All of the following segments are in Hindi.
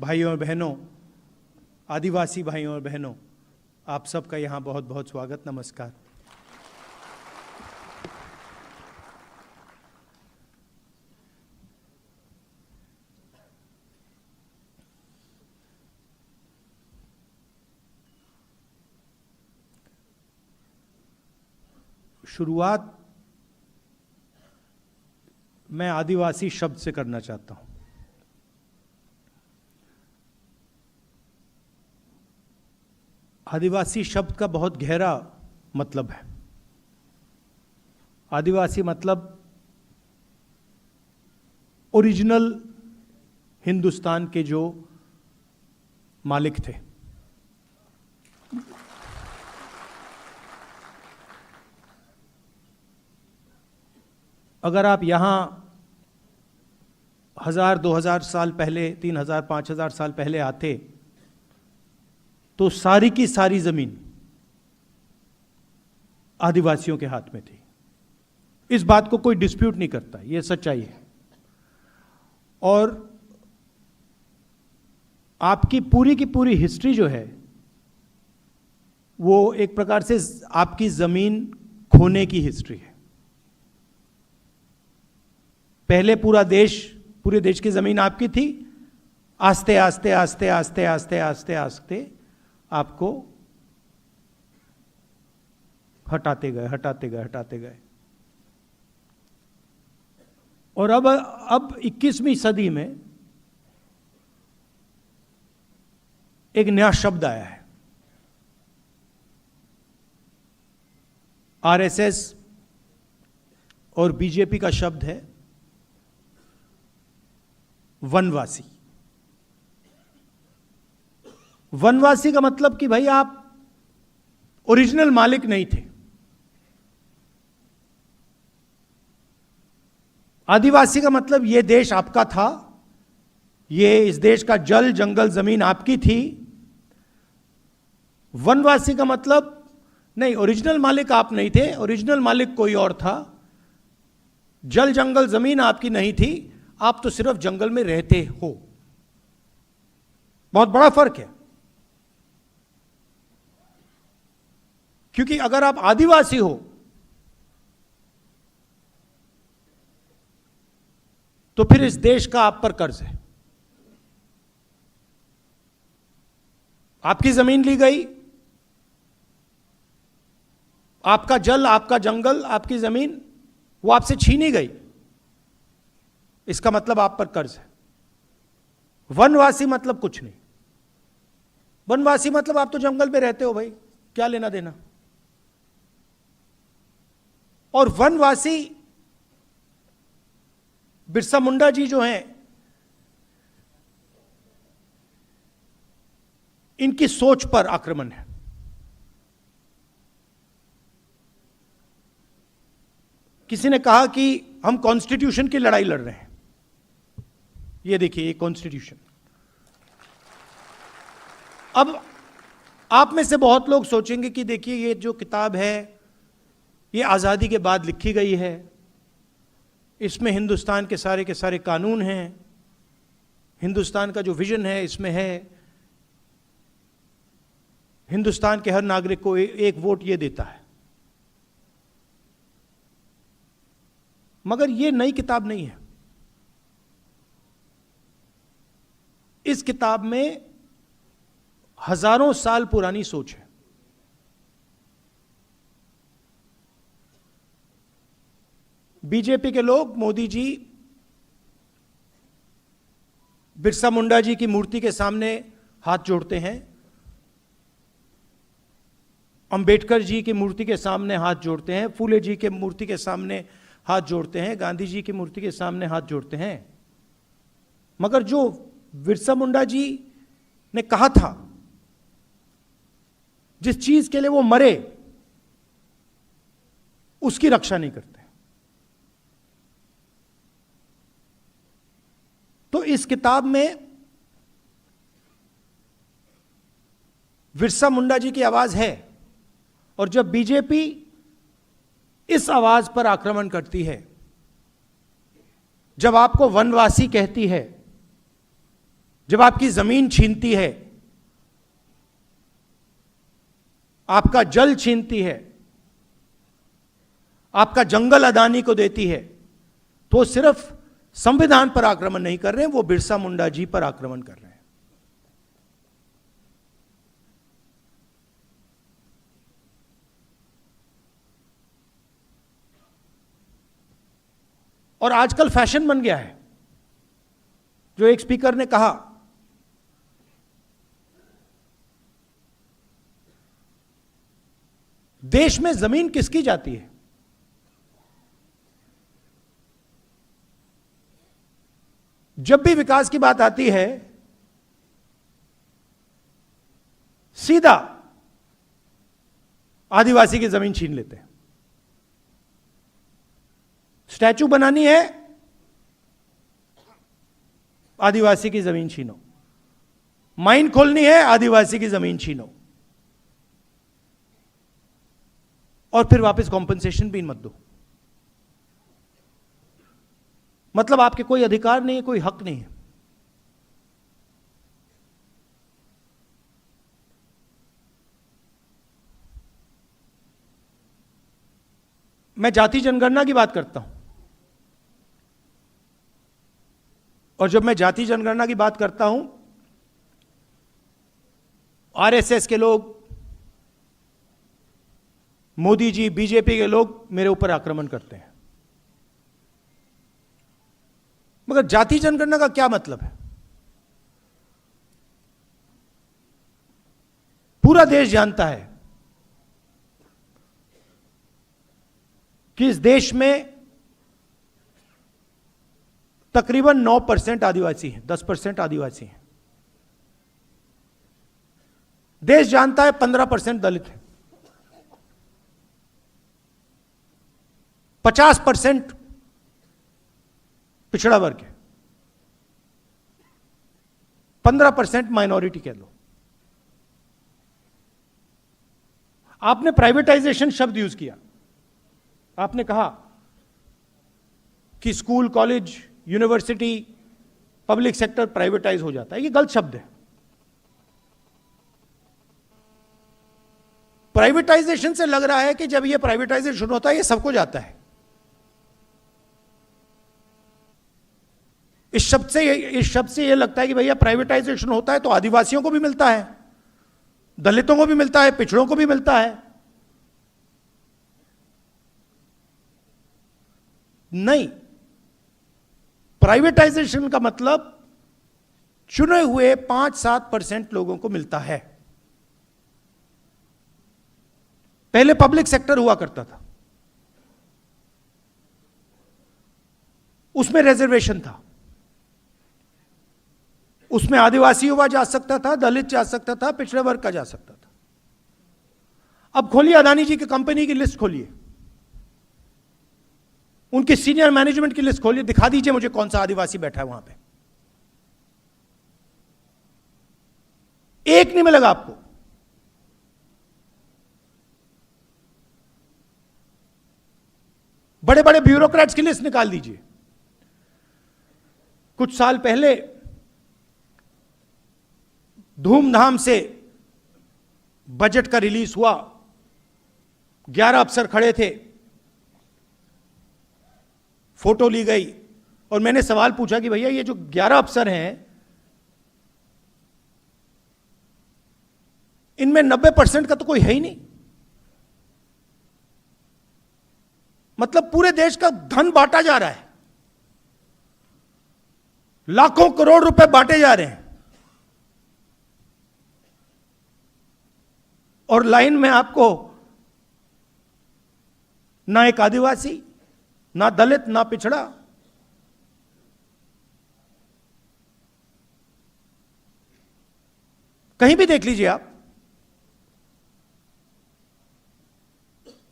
भाइयों और बहनों, आदिवासी भाइयों और बहनों, आप सबका यहाँ बहुत बहुत स्वागत, नमस्कार। शुरुआत मैं आदिवासी शब्द से करना चाहता हूँ। आदिवासी शब्द का बहुत गहरा मतलब है। आदिवासी मतलब ओरिजिनल हिंदुस्तान के जो मालिक थे। अगर आप यहाँ 1000-2000 साल पहले, 3000-5000 साल पहले आते तो सारी की सारी जमीन आदिवासियों के हाथ में थी। इस बात को कोई डिस्प्यूट नहीं करता, यह सच्चाई है। और आपकी पूरी की पूरी हिस्ट्री जो है वो एक प्रकार से आपकी जमीन खोने की हिस्ट्री है। पहले पूरे देश की जमीन आपकी थी। आस्ते आस्ते आस्ते आस्ते आस्ते आस्ते आस्ते आपको हटाते गए। और अब 21वीं सदी में एक नया शब्द आया है। आरएसएस और बीजेपी का शब्द है वनवासी। वनवासी का मतलब कि भाई आप ओरिजिनल मालिक नहीं थे। आदिवासी का मतलब यह देश आपका था, इस देश का जल जंगल जमीन आपकी थी। वनवासी का मतलब नहीं, ओरिजिनल मालिक आप नहीं थे, ओरिजिनल मालिक कोई और था। जल जंगल जमीन आपकी नहीं थी, आप तो सिर्फ जंगल में रहते हो। बहुत बड़ा फर्क है। क्योंकि अगर आप आदिवासी हो तो फिर इस देश का आप पर कर्ज है। आपकी जमीन ली गई, आपका जल, आपका जंगल, आपकी जमीन वो आपसे छीनी गई। इसका मतलब आप पर कर्ज है। वनवासी मतलब कुछ नहीं। वनवासी मतलब आप तो जंगल में रहते हो भाई, क्या लेना देना। और वनवासी बिरसा मुंडा जी जो हैं, इनकी सोच पर आक्रमण है। किसी ने कहा कि हम कॉन्स्टिट्यूशन की लड़ाई लड़ रहे हैं। ये देखिए, ये कॉन्स्टिट्यूशन। अब आप में से बहुत लोग सोचेंगे कि देखिए ये जो किताब है ये आज़ादी के बाद लिखी गई है, इसमें हिंदुस्तान के सारे कानून हैं, हिंदुस्तान का जो विजन है इसमें है, हिंदुस्तान के हर नागरिक को एक वोट ये देता है। मगर ये नई किताब नहीं है। इस किताब में हजारों साल पुरानी सोच है। बीजेपी के लोग, मोदी जी बिरसा मुंडा जी की मूर्ति के सामने हाथ जोड़ते हैं, अंबेडकर जी की मूर्ति के सामने हाथ जोड़ते हैं, फूले जी के मूर्ति के सामने हाथ जोड़ते हैं, गांधी जी की मूर्ति के सामने हाथ जोड़ते हैं। मगर जो बिरसा मुंडा जी ने कहा था, जिस चीज के लिए वो मरे, उसकी रक्षा नहीं करते। तो इस किताब में बिरसा मुंडा जी की आवाज है। और जब बीजेपी इस आवाज पर आक्रमण करती है, जब आपको वनवासी कहती है, जब आपकी जमीन छीनती है, आपका जल छीनती है, आपका जंगल अदानी को देती है, तो सिर्फ संविधान पर आक्रमण नहीं कर रहे हैं, वो बिरसा मुंडा जी पर आक्रमण कर रहे हैं। और आजकल फैशन बन गया है, जो एक स्पीकर ने कहा, देश में जमीन किसकी जाती है? जब भी विकास की बात आती है, सीधा आदिवासी की जमीन छीन लेते हैं। स्टैचू बनानी है, आदिवासी की जमीन छीनो। माइन खोलनी है, आदिवासी की जमीन छीनो। और फिर वापस कॉम्पनसेशन भी मत दो। मतलब आपके कोई अधिकार नहीं है, कोई हक नहीं है। मैं जाति जनगणना की बात करता हूं, और जब मैं जाति जनगणना की बात करता हूं, आरएसएस के लोग, मोदी जी, बीजेपी के लोग मेरे ऊपर आक्रमण करते हैं। मगर जाति जनगणना का क्या मतलब है? पूरा देश जानता है कि इस देश में तकरीबन 9% आदिवासी हैं, 10% आदिवासी हैं। देश जानता है 15% दलित हैं, 50% पिछड़ा वर्ग है, 15% माइनॉरिटी कह लो। आपने प्राइवेटाइजेशन शब्द यूज किया। आपने कहा कि school, college, university, public sector privatise हो जाता है। ये गलत शब्द है। प्राइवेटाइजेशन से लग रहा है कि जब ये प्राइवेटाइजेशन होता है, ये सबको जाता है। इस शब्द से ये लगता है कि भैया प्राइवेटाइजेशन होता है तो आदिवासियों को भी मिलता है, दलितों को भी मिलता है, पिछड़ों को भी मिलता है। नहीं, प्राइवेटाइजेशन का मतलब चुने हुए 5-7% लोगों को मिलता है। पहले पब्लिक सेक्टर हुआ करता था, उसमें रिजर्वेशन था, उसमें आदिवासी युवा जा सकता था, दलित जा सकता था, पिछड़े वर्ग का जा सकता था। अब खोलिए अदानी जी की कंपनी की लिस्ट खोलिए, उनके सीनियर मैनेजमेंट की लिस्ट खोलिए, दिखा दीजिए मुझे कौन सा आदिवासी बैठा है वहां पे। एक नहीं मिलेगा आपको। बड़े बड़े ब्यूरोक्रेट्स की लिस्ट निकाल दीजिए। कुछ साल पहले धूमधाम से बजट का रिलीज हुआ, 11 अफसर खड़े थे, फोटो ली गई, और मैंने सवाल पूछा कि भैया ये जो 11 अफसर हैं, इनमें 90% का तो कोई है ही नहीं। मतलब पूरे देश का धन बांटा जा रहा है, लाखों करोड़ रुपए बांटे जा रहे हैं, और लाइन में आपको ना एक आदिवासी, ना दलित, ना पिछड़ा। कहीं भी देख लीजिए आप,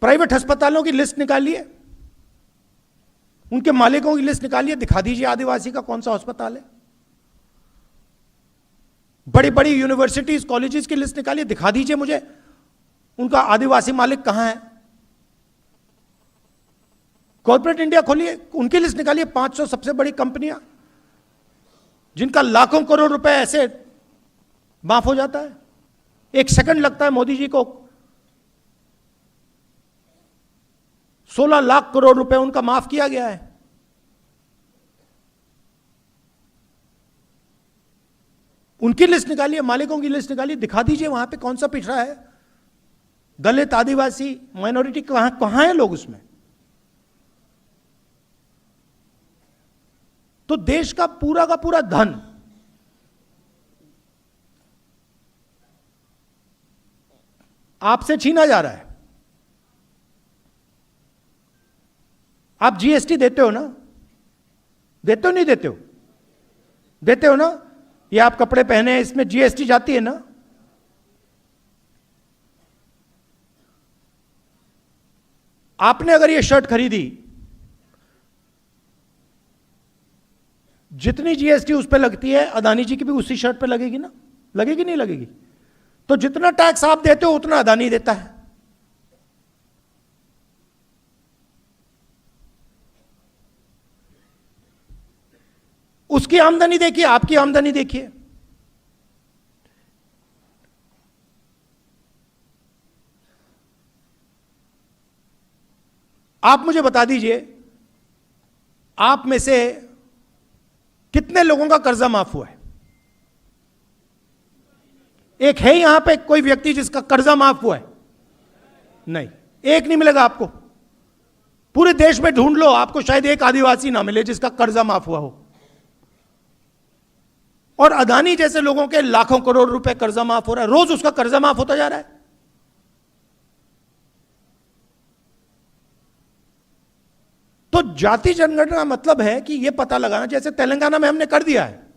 प्राइवेट अस्पतालों की लिस्ट निकालिए, उनके मालिकों की लिस्ट निकालिए, दिखा दीजिए आदिवासी का कौन सा अस्पताल है। बड़ी बड़ी यूनिवर्सिटीज, कॉलेजेस की लिस्ट निकालिए, दिखा दीजिए मुझे उनका आदिवासी मालिक कहां है। कॉर्पोरेट इंडिया खोलिए, उनकी लिस्ट निकालिए, 500 सबसे बड़ी कंपनियां, जिनका लाखों करोड़ रुपए ऐसे माफ हो जाता है। एक सेकंड लगता है मोदी जी को 16 लाख करोड़ रुपए उनका माफ किया गया है। उनकी लिस्ट निकालिए, मालिकों की लिस्ट निकालिए, दिखा दीजिए वहां पे कौन सा पिछड़ा है, दलित, आदिवासी, माइनॉरिटी, कहां है लोग उसमें। तो देश का पूरा धन आपसे छीना जा रहा है। आप जीएसटी देते हो ना, देते हो नहीं देते हो, देते हो ना। ये आप कपड़े पहने हैं, इसमें जीएसटी जाती है ना। आपने अगर ये शर्ट खरीदी, जितनी जीएसटी उस पर लगती है, अदानी जी की भी उसी शर्ट पे लगेगी ना, लगेगी नहीं लगेगी। तो जितना टैक्स आप देते हो उतना अदानी देता है। उसकी आमदनी देखिए, आपकी आमदनी देखिए। आप मुझे बता दीजिए, आप में से कितने लोगों का कर्जा माफ हुआ है? एक है यहां पे कोई व्यक्ति जिसका कर्जा माफ हुआ है? नहीं, एक नहीं मिलेगा आपको। पूरे देश में ढूंढ लो, आपको शायद एक आदिवासी ना मिले जिसका कर्जा माफ हुआ हो। और अदानी जैसे लोगों के लाखों करोड़ रुपए कर्जा माफ हो रहा है, रोज उसका कर्जा माफ होता जा रहा है। तो जाति जनगणना का मतलब है कि यह पता लगाना, जैसे तेलंगाना में हमने कर दिया है,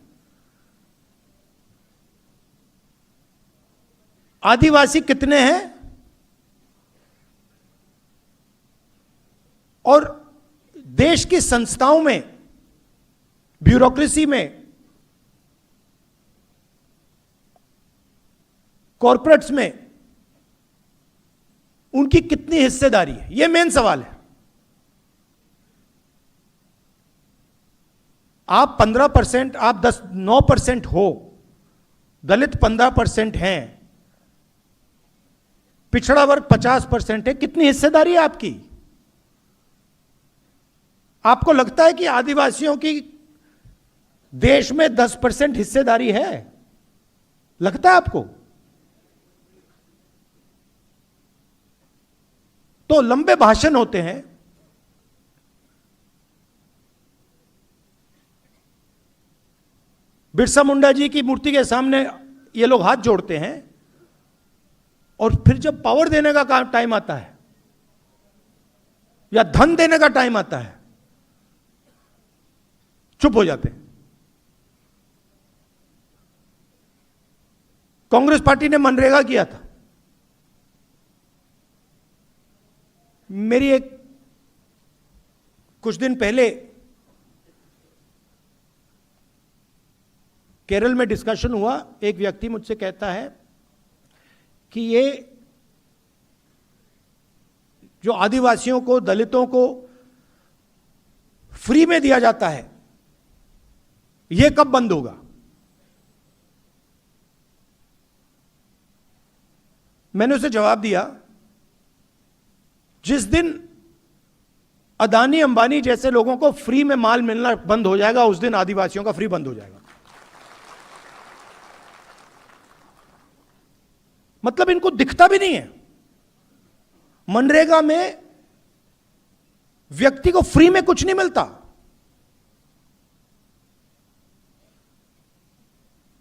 आदिवासी कितने हैं और देश की संस्थाओं में, ब्यूरोक्रेसी में, कॉर्पोरेट्स में उनकी कितनी हिस्सेदारी है, यह मेन सवाल है। आप 15%, आप 9% हो, दलित 15% हैं, पिछड़ा वर्ग 50% है, कितनी हिस्सेदारी है आपकी? आपको लगता है कि आदिवासियों की देश में 10% हिस्सेदारी है? लगता है आपको? तो लंबे भाषण होते हैं, बिरसा मुंडा जी की मूर्ति के सामने ये लोग हाथ जोड़ते हैं, और फिर जब पावर देने का टाइम आता है या धन देने का टाइम आता है, चुप हो जाते हैं। कांग्रेस पार्टी ने मनरेगा किया था। मेरी एक कुछ दिन पहले केरल में डिस्कशन हुआ। एक व्यक्ति मुझसे कहता है कि ये जो आदिवासियों को, दलितों को फ्री में दिया जाता है, ये कब बंद होगा? मैंने उसे जवाब दिया, जिस दिन अदानी अंबानी जैसे लोगों को फ्री में माल मिलना बंद हो जाएगा, उस दिन आदिवासियों का फ्री बंद हो जाएगा। मतलब इनको दिखता भी नहीं है। मनरेगा में व्यक्ति को फ्री में कुछ नहीं मिलता,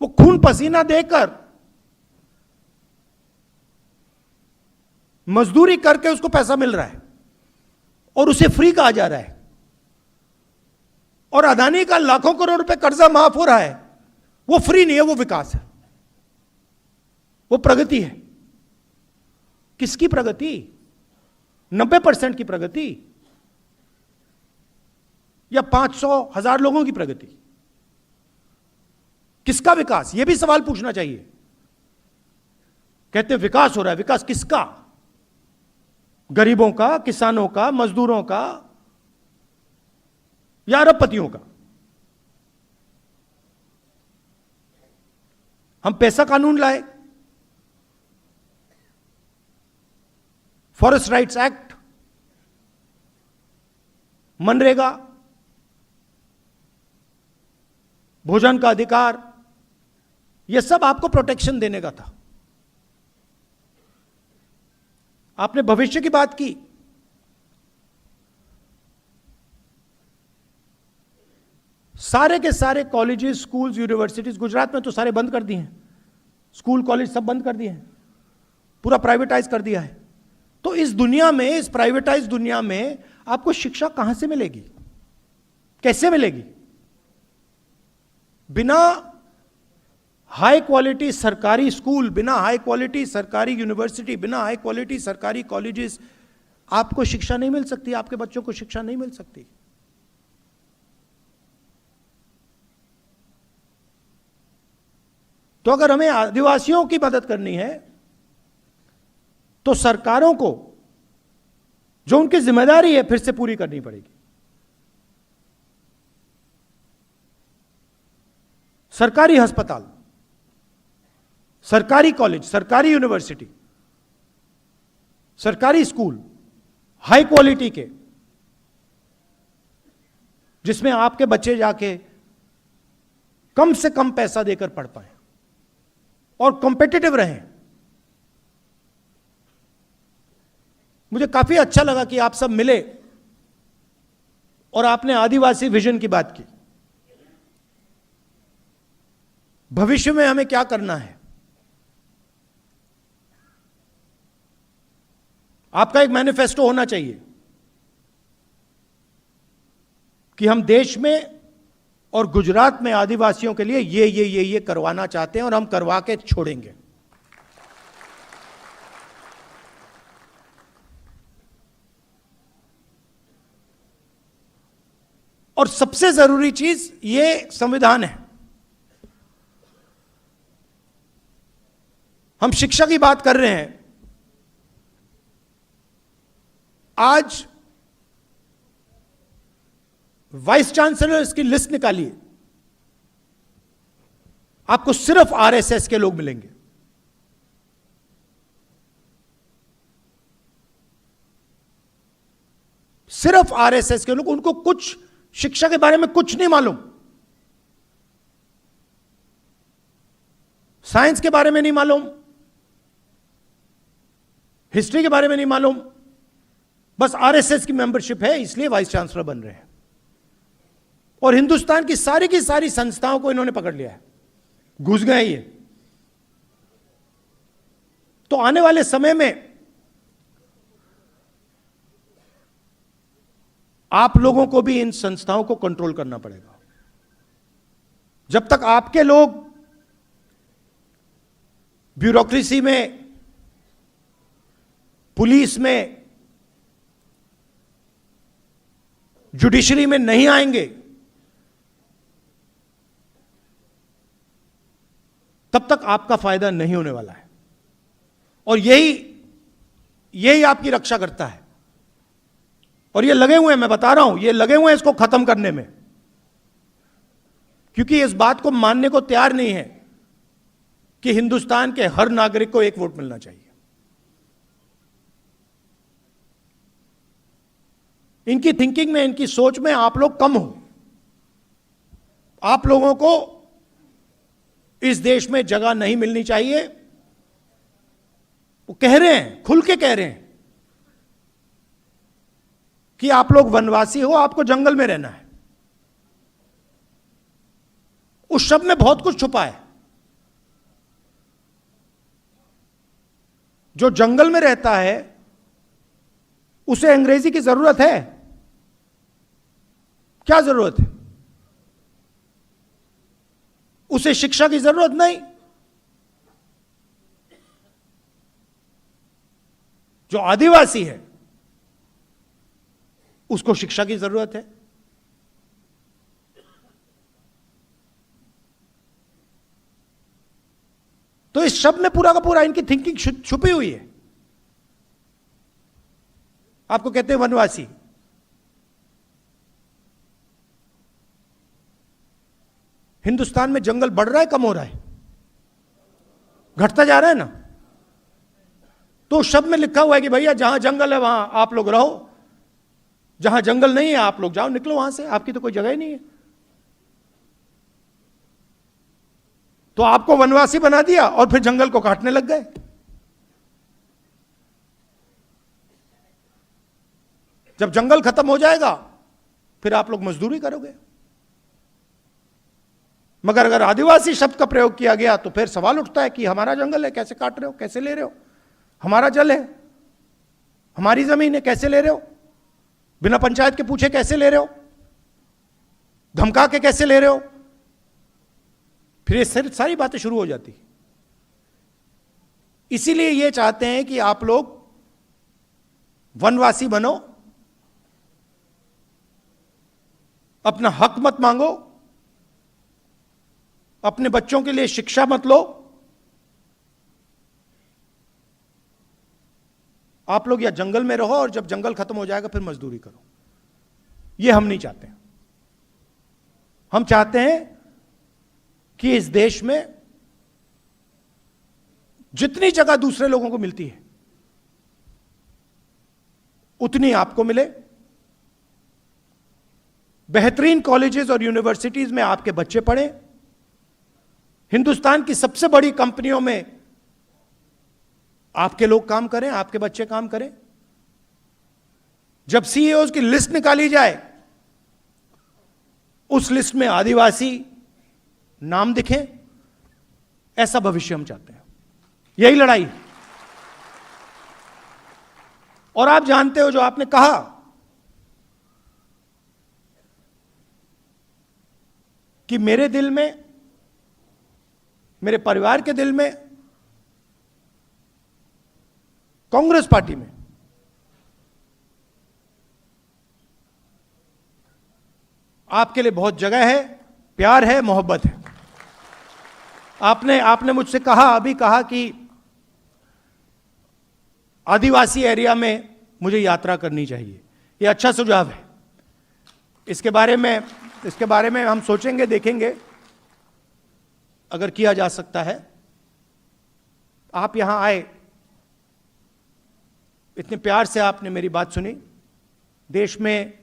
वो खून पसीना देकर मजदूरी करके उसको पैसा मिल रहा है और उसे फ्री कहा जा रहा है। और अदानी का लाखों करोड़ रुपए कर्जा माफ हो रहा है, वो फ्री नहीं है, वो विकास है, वो प्रगति है। किसकी प्रगति? 90% की प्रगति या 500,000 लोगों की प्रगति? किसका विकास? यह भी सवाल पूछना चाहिए। कहते हैं विकास हो रहा है, विकास किसका? गरीबों का, किसानों का, मजदूरों का या अरबपतियों का? हम पैसा कानून लाए, फॉरेस्ट राइट्स एक्ट, मनरेगा, भोजन का अधिकार, यह सब आपको प्रोटेक्शन देने का था। आपने भविष्य की बात की, सारे के सारे कॉलेजेस, स्कूल्स, यूनिवर्सिटीज गुजरात में तो सारे बंद कर दिए हैं, स्कूल कॉलेज सब बंद कर दिए हैं, पूरा प्राइवेटाइज कर दिया है। तो इस दुनिया में, इस प्राइवेटाइज दुनिया में आपको शिक्षा कहां से मिलेगी, कैसे मिलेगी? बिना हाई क्वालिटी सरकारी स्कूल, बिना हाई क्वालिटी सरकारी यूनिवर्सिटी, बिना हाई क्वालिटी सरकारी कॉलेजेस आपको शिक्षा नहीं मिल सकती, आपके बच्चों को शिक्षा नहीं मिल सकती। तो अगर हमें आदिवासियों की मदद करनी है तो सरकारों को जो उनकी जिम्मेदारी है फिर से पूरी करनी पड़ेगी। सरकारी अस्पताल, सरकारी कॉलेज, सरकारी यूनिवर्सिटी, सरकारी स्कूल हाई क्वालिटी के, जिसमें आपके बच्चे जाके कम से कम पैसा देकर पढ़ पाए और कॉम्पिटिटिव रहें। मुझे काफी अच्छा लगा कि आप सब मिले और आपने आदिवासी विजन की बात की। भविष्य में हमें क्या करना है, आपका एक मैनिफेस्टो होना चाहिए कि हम देश में और गुजरात में आदिवासियों के लिए ये करवाना चाहते हैं और हम करवा के छोड़ेंगे। और सबसे जरूरी चीज ये संविधान है। हम शिक्षा की बात कर रहे हैं, आज वाइस चांसलर्स की लिस्ट निकालिए, आपको सिर्फ आरएसएस के लोग मिलेंगे। सिर्फ आरएसएस के लोग, उनको कुछ शिक्षा के बारे में कुछ नहीं मालूम, साइंस के बारे में नहीं मालूम, हिस्ट्री के बारे में नहीं मालूम, बस आरएसएस की मेंबरशिप है इसलिए वाइस चांसलर बन रहे हैं। और हिंदुस्तान की सारी संस्थाओं को इन्होंने पकड़ लिया है, घुस गए ये। तो आने वाले समय में आप लोगों को भी इन संस्थाओं को कंट्रोल करना पड़ेगा। जब तक आपके लोग ब्यूरोक्रेसी में, पुलिस में, जुडिशरी में नहीं आएंगे, तब तक आपका फायदा नहीं होने वाला है। और यही आपकी रक्षा करता है। और ये लगे हुए हैं, मैं बता रहा हूं, ये लगे हुए हैं इसको खत्म करने में, क्योंकि इस बात को मानने को तैयार नहीं है कि हिंदुस्तान के हर नागरिक को एक वोट मिलना चाहिए। इनकी थिंकिंग में, इनकी सोच में आप लोग कम हो। आप लोगों को इस देश में जगह नहीं मिलनी चाहिए। वो कह रहे हैं, खुल के कह रहे हैं कि आप लोग वनवासी हो, आपको जंगल में रहना है। उस शब्द में बहुत कुछ छुपा है। जो जंगल में रहता है उसे अंग्रेजी की जरूरत है? क्या जरूरत है? उसे शिक्षा की जरूरत नहीं। जो आदिवासी है उसको शिक्षा की जरूरत है। तो इस शब्द में पूरा का पूरा इनकी थिंकिंग छुपी हुई है। आपको कहते हैं वनवासी। हिंदुस्तान में जंगल बढ़ रहा है, कम हो रहा है? घटता जा रहा है ना। तो उस शब्द में लिखा हुआ है कि भैया जहां जंगल है वहां आप लोग रहो, जहां जंगल नहीं है आप लोग जाओ, निकलो वहां से, आपकी तो कोई जगह ही नहीं है। तो आपको वनवासी बना दिया और फिर जंगल को काटने लग गए। जब जंगल खत्म हो जाएगा फिर आप लोग मजदूरी करोगे। मगर अगर आदिवासी शब्द का प्रयोग किया गया तो फिर सवाल उठता है कि हमारा जंगल है, कैसे काट रहे हो, कैसे ले रहे हो, हमारा जल है, हमारी जमीन है, कैसे ले रहे हो, बिना पंचायत के पूछे कैसे ले रहे हो, धमका के कैसे ले रहे हो। फिर ये सारी बातें शुरू हो जाती। इसीलिए ये चाहते हैं कि आप लोग वनवासी बनो, अपना हक मत मांगो, अपने बच्चों के लिए शिक्षा मत लो। आप लोग या जंगल में रहो और जब जंगल खत्म हो जाएगा फिर मजदूरी करो। ये हम नहीं चाहते। हम चाहते हैं कि इस देश में जितनी जगह दूसरे लोगों को मिलती है उतनी आपको मिले। बेहतरीन कॉलेजेस और यूनिवर्सिटीज में आपके बच्चे पढ़ें। हिंदुस्तान की सबसे बड़ी कंपनियों में आपके लोग काम करें, आपके बच्चे काम करें। जब सीईओज की लिस्ट निकाली जाए उस लिस्ट में आदिवासी नाम दिखे, ऐसा भविष्य हम चाहते हैं। यही लड़ाई। और आप जानते हो जो आपने कहा कि मेरे दिल में, मेरे परिवार के दिल में, कांग्रेस पार्टी में आपके लिए बहुत जगह है, प्यार है, मोहब्बत है। आपने मुझसे कहा, अभी कहा कि आदिवासी एरिया में मुझे यात्रा करनी चाहिए। यह अच्छा सुझाव है। इसके बारे में हम सोचेंगे, देखेंगे अगर किया जा सकता है। आप यहां आए, इतने प्यार से आपने मेरी बात सुनी। देश में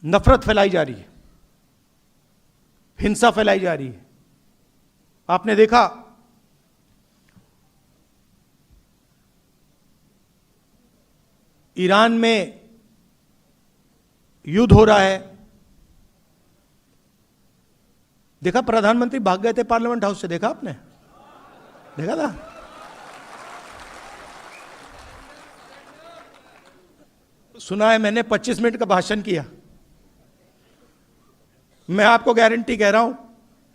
नफरत फैलाई जा रही है, हिंसा फैलाई जा रही है। आपने देखा ईरान में युद्ध हो रहा है। देखा, प्रधानमंत्री भाग गए थे पार्लियामेंट हाउस से, देखा आपने? देखा था? सुना है मैंने 25 मिनट का भाषण किया। मैं आपको गारंटी कह रहा हूं,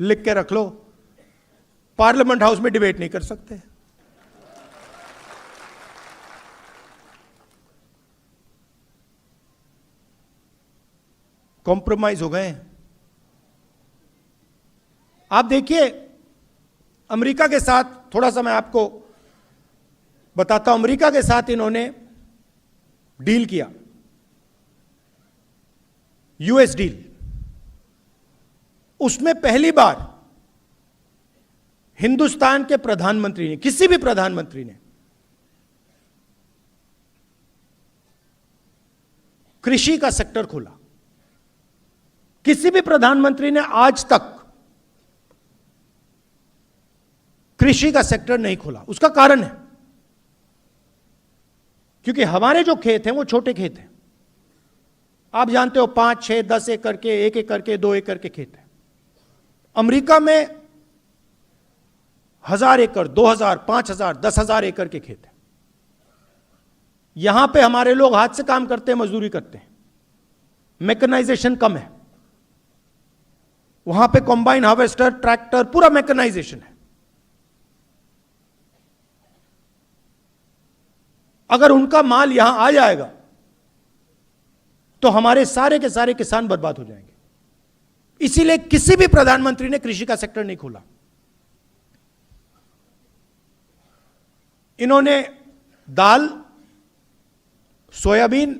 लिख के रख लो, पार्लियामेंट हाउस में डिबेट नहीं कर सकते। कॉम्प्रोमाइज हो गए। आप देखिए अमेरिका के साथ, थोड़ा सा मैं आपको बताता हूं, अमेरिका के साथ इन्होंने डील किया, यूएस डील। उसमें पहली बार हिंदुस्तान के प्रधानमंत्री ने, किसी भी प्रधानमंत्री ने कृषि का सेक्टर खोला। किसी भी प्रधानमंत्री ने आज तक कृषि का सेक्टर नहीं खोला। उसका कारण है क्योंकि हमारे जो खेत हैं वो छोटे खेत हैं। आप जानते हो 5, 6, 10 एकड़ के, 1 एकड़ के, 2 एकड़ के खेत हैं। अमेरिका में 1000 एकड़, 2000, 5000, 10,000 एकड़ के खेत हैं। यहां पे हमारे लोग हाथ से काम करते हैं, मजदूरी करते हैं, मैकेनाइजेशन कम है। वहां पे कॉम्बाइन हार्वेस्टर, ट्रैक्टर, पूरा मैकेनाइजेशन है। अगर उनका माल यहां आ जाएगा तो हमारे सारे के सारे किसान बर्बाद हो जाएंगे। इसीलिए किसी भी प्रधानमंत्री ने कृषि का सेक्टर नहीं खोला। इन्होंने दाल, सोयाबीन,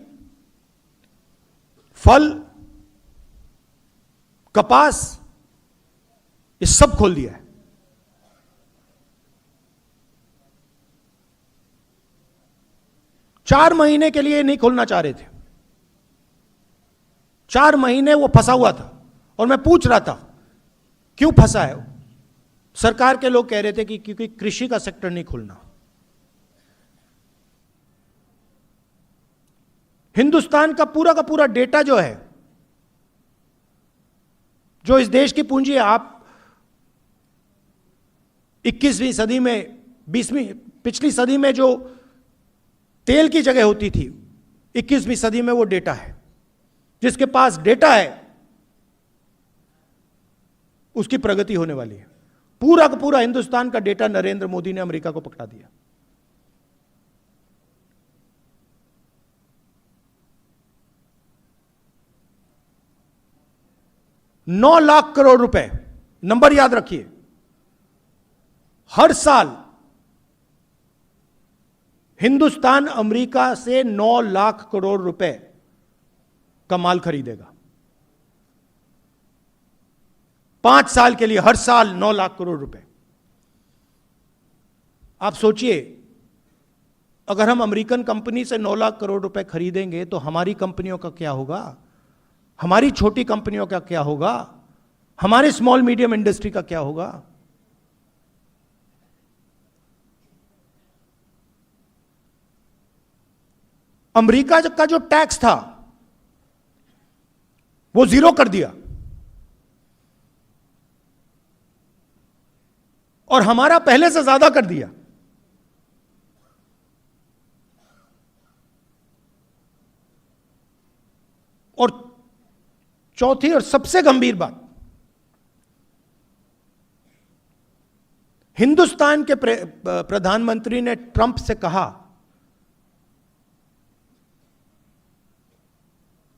फल, कपास, ये सब खोल दिया है। 4 महीने के लिए नहीं खोलना चाह रहे थे। 4 महीने वो फंसा हुआ था और मैं पूछ रहा था क्यों फंसा है। सरकार के लोग कह रहे थे कि क्योंकि कृषि का सेक्टर नहीं खुलना। हिंदुस्तान का पूरा डेटा जो है, जो इस देश की पूंजी है, आप 21वीं सदी में, 20वीं, पिछली सदी में जो तेल की जगह होती थी, 21वीं सदी में वो डेटा है। जिसके पास डेटा है उसकी प्रगति होने वाली है। पूरा का पूरा हिंदुस्तान का डेटा नरेंद्र मोदी ने अमेरिका को पकड़ा दिया। $9 लाख करोड़ रुपए, नंबर याद रखिए, हर साल हिंदुस्तान अमेरिका से 9 लाख करोड़ रुपए का माल खरीदेगा। 5 साल के लिए हर साल 9 लाख करोड़ रुपए। आप सोचिए, अगर हम अमेरिकन कंपनी से 9 लाख करोड़ रुपए खरीदेंगे तो हमारी कंपनियों का क्या होगा, हमारी छोटी कंपनियों का क्या होगा, हमारे स्मॉल मीडियम इंडस्ट्री का क्या होगा। अमेरिका का जो टैक्स था वो 0 कर दिया और हमारा पहले से ज्यादा कर दिया। और चौथी और सबसे गंभीर बात, हिंदुस्तान के प्रधानमंत्री ने ट्रंप से कहा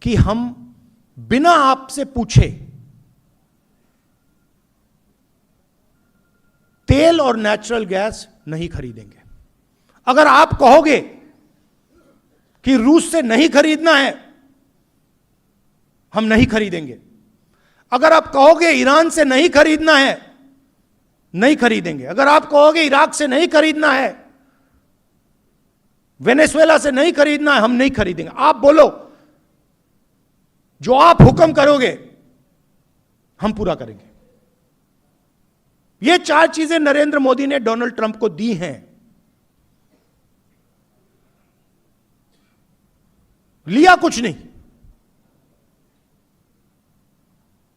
कि हम बिना आपसे पूछे तेल और नेचुरल गैस नहीं खरीदेंगे। अगर आप कहोगे कि रूस से नहीं खरीदना है, हम नहीं खरीदेंगे। अगर आप कहोगे ईरान से नहीं खरीदना है, नहीं खरीदेंगे। अगर आप कहोगे इराक से नहीं खरीदना है, वेनेजुएला से नहीं खरीदना है, हम नहीं खरीदेंगे। आप बोलो, जो आप हुक्म करोगे हम पूरा करेंगे। ये 4 चीजें नरेंद्र मोदी ने डोनाल्ड ट्रंप को दी हैं। लिया कुछ नहीं।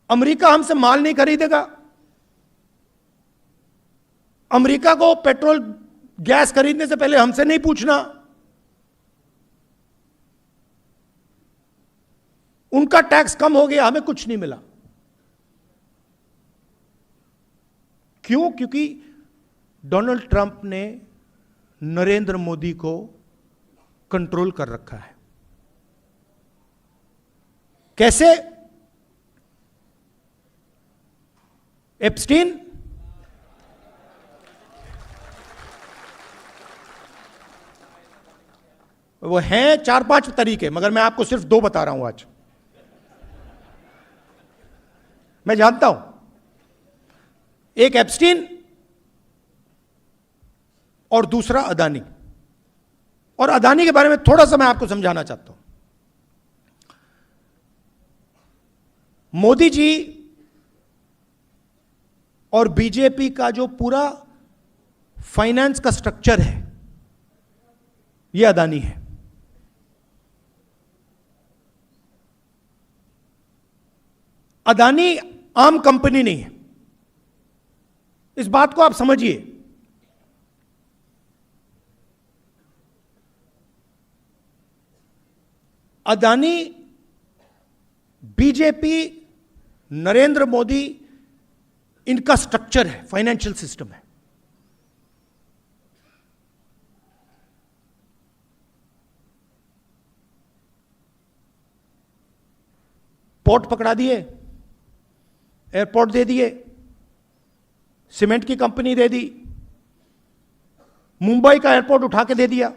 अमेरिका हमसे माल नहीं खरीदेगा। अमेरिका को पेट्रोल गैस खरीदने से पहले हमसे नहीं पूछना। उनका टैक्स कम हो गया, हमें कुछ नहीं मिला। क्यों? क्योंकि डोनाल्ड ट्रंप ने नरेंद्र मोदी को कंट्रोल कर रखा है। कैसे? एप्स्टीन, वो हैं 4-5 तरीके, मगर मैं आपको सिर्फ 2 बता रहा हूं आज। मैं जानता हूं, एक एप्स्टीन और दूसरा अदानी। और अदानी के बारे में थोड़ा सा मैं आपको समझाना चाहता हूं। मोदी जी और बीजेपी का जो पूरा फाइनेंस का स्ट्रक्चर है, यह अदानी है। अदानी आम कंपनी नहीं है, इस बात को आप समझिए। अदानी, बीजेपी, नरेंद्र मोदी, इनका स्ट्रक्चर है, फाइनेंशियल सिस्टम है। पोर्ट पकड़ा दिए, एयरपोर्ट दे दिए, सीमेंट की कंपनी दे दी, मुंबई का एयरपोर्ट उठा के दे दिया,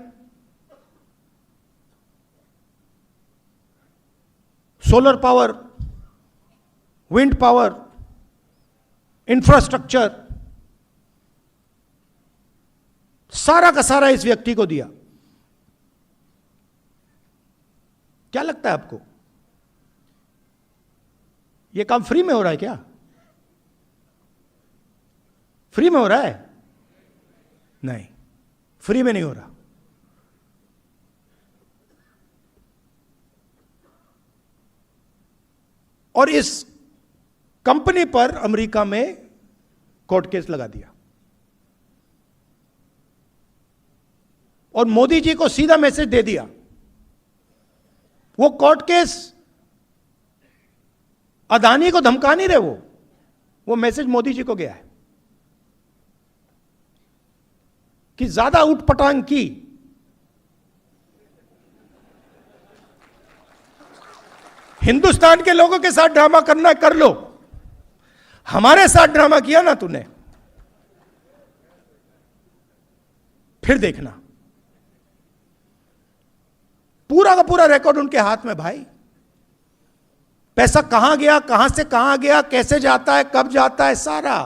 solar power, wind power, infrastructure, सारा का सारा इस व्यक्ति को दिया। क्या लगता है आपको, यह काम फ्री में हो रहा है क्या? फ्री में हो रहा है? नहीं, फ्री में नहीं हो रहा। और इस कंपनी पर अमेरिका में कोर्ट केस लगा दिया और मोदी जी को सीधा मैसेज दे दिया। वो कोर्ट केस अदानी को धमका नहीं रहे, वो मैसेज मोदी जी को गया है कि ज्यादा उठपटांग की हिंदुस्तान के लोगों के साथ ड्रामा करना कर लो, हमारे साथ ड्रामा किया ना तूने, फिर देखना। पूरा का पूरा रिकॉर्ड उनके हाथ में भाई। पैसा कहां गया, कहां से कहां गया, कैसे जाता है, कब जाता है, सारा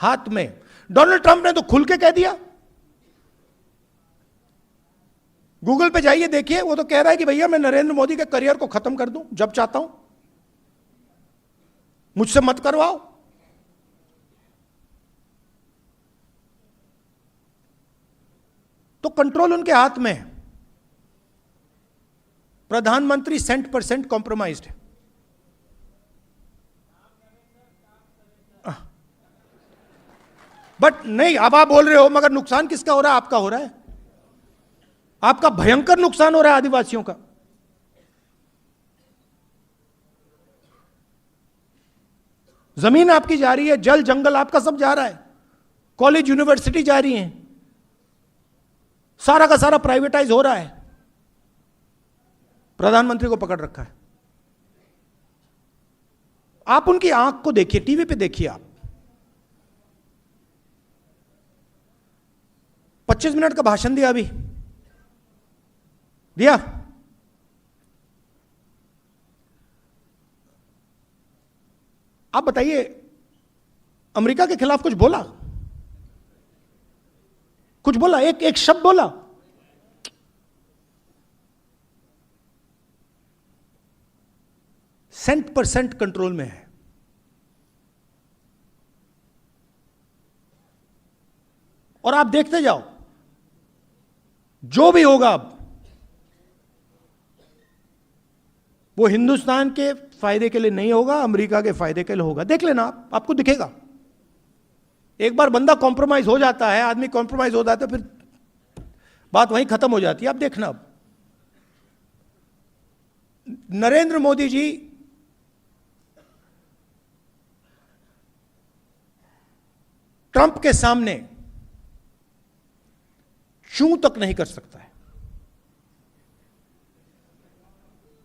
हाथ में। डोनाल्ड ट्रंप ने तो खुल के कह दिया, गूगल पे जाइए देखिए, वो तो कह रहा है कि भैया मैं नरेंद्र मोदी के करियर को खत्म कर दूं जब चाहता हूं, मुझसे मत करवाओ। तो कंट्रोल उनके हाथ में है। प्रधानमंत्री 100% कॉम्प्रोमाइज्ड है। बट नहीं, अब आप बोल रहे हो मगर नुकसान किसका हो रहा है? आपका हो रहा है। आपका भयंकर नुकसान हो रहा है आदिवासियों का। जमीन आपकी जा रही है, जल जंगल आपका सब जा रहा है, कॉलेज यूनिवर्सिटी जा रही है, सारा का सारा प्राइवेटाइज हो रहा है। प्रधानमंत्री को पकड़ रखा है। आप उनकी आंख को देखिए, टीवी पे देखिए आप। 25 मिनट का भाषण दिया, अभी दिया। आप बताइए, अमेरिका के खिलाफ कुछ बोला? कुछ बोला? एक शब्द बोला? %% कंट्रोल में है। और आप देखते जाओ, जो भी होगा अब वो हिंदुस्तान के फायदे के लिए नहीं होगा, अमेरिका के फायदे के लिए होगा। देख लेना आप, आपको दिखेगा। एक बार बंदा कॉम्प्रोमाइज हो जाता है, आदमी कॉम्प्रोमाइज हो जाता है, फिर बात वहीं खत्म हो जाती है। आप देखना, अब नरेंद्र मोदी जी ट्रंप के सामने चूं तक नहीं कर सकता है।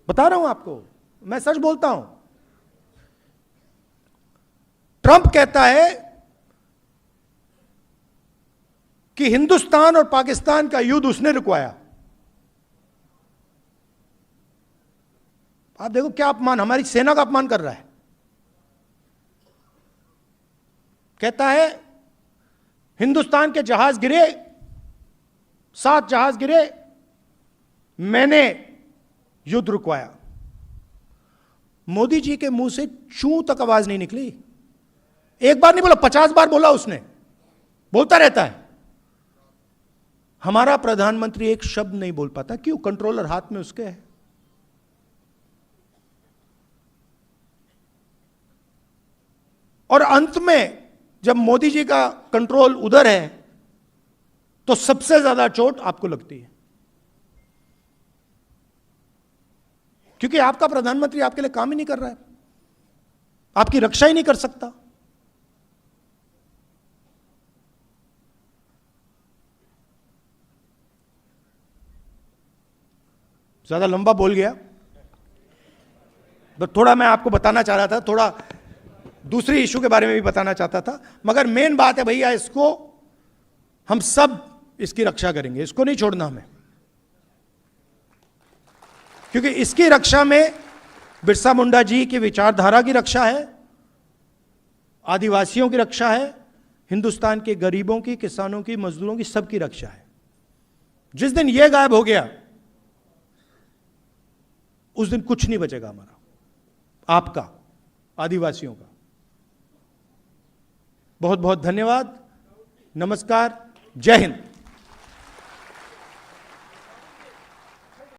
बता रहा हूं आपको, मैं सच बोलता हूं। ट्रंप कहता है कि हिंदुस्तान और पाकिस्तान का युद्ध उसने रुकवाया। आप देखो क्या अपमान, हमारी सेना का अपमान कर रहा है। कहता है हिंदुस्तान के जहाज गिरे, 7 जहाज गिरे, मैंने युद्ध रुकवाया। मोदी जी के मुंह से चूं तक आवाज नहीं निकली। एक बार नहीं बोला, 50 बार बोला उसने, बोलता रहता है। हमारा प्रधानमंत्री एक शब्द नहीं बोल पाता। क्यों? कंट्रोलर हाथ में उसके है। और अंत में जब मोदी जी का कंट्रोल उधर है तो सबसे ज्यादा चोट आपको लगती है, क्योंकि आपका प्रधानमंत्री आपके लिए काम ही नहीं कर रहा है, आपकी रक्षा ही नहीं कर सकता। ज्यादा लंबा बोल गया, तो थोड़ा मैं आपको बताना चाह रहा था, थोड़ा दूसरी इशू के बारे में भी बताना चाहता था। मगर मेन बात है भैया, इसको हम सब इसकी रक्षा करेंगे, इसको नहीं छोड़ना हमें, क्योंकि इसकी रक्षा में बिरसा मुंडा जी की विचारधारा की रक्षा है, आदिवासियों की रक्षा है, हिंदुस्तान के गरीबों की, किसानों की, मजदूरों की, सबकी रक्षा है। जिस दिन यह गायब हो गया उस दिन कुछ नहीं बचेगा हमारा, आपका, आदिवासियों का। बहुत बहुत धन्यवाद, नमस्कार, जय हिंद।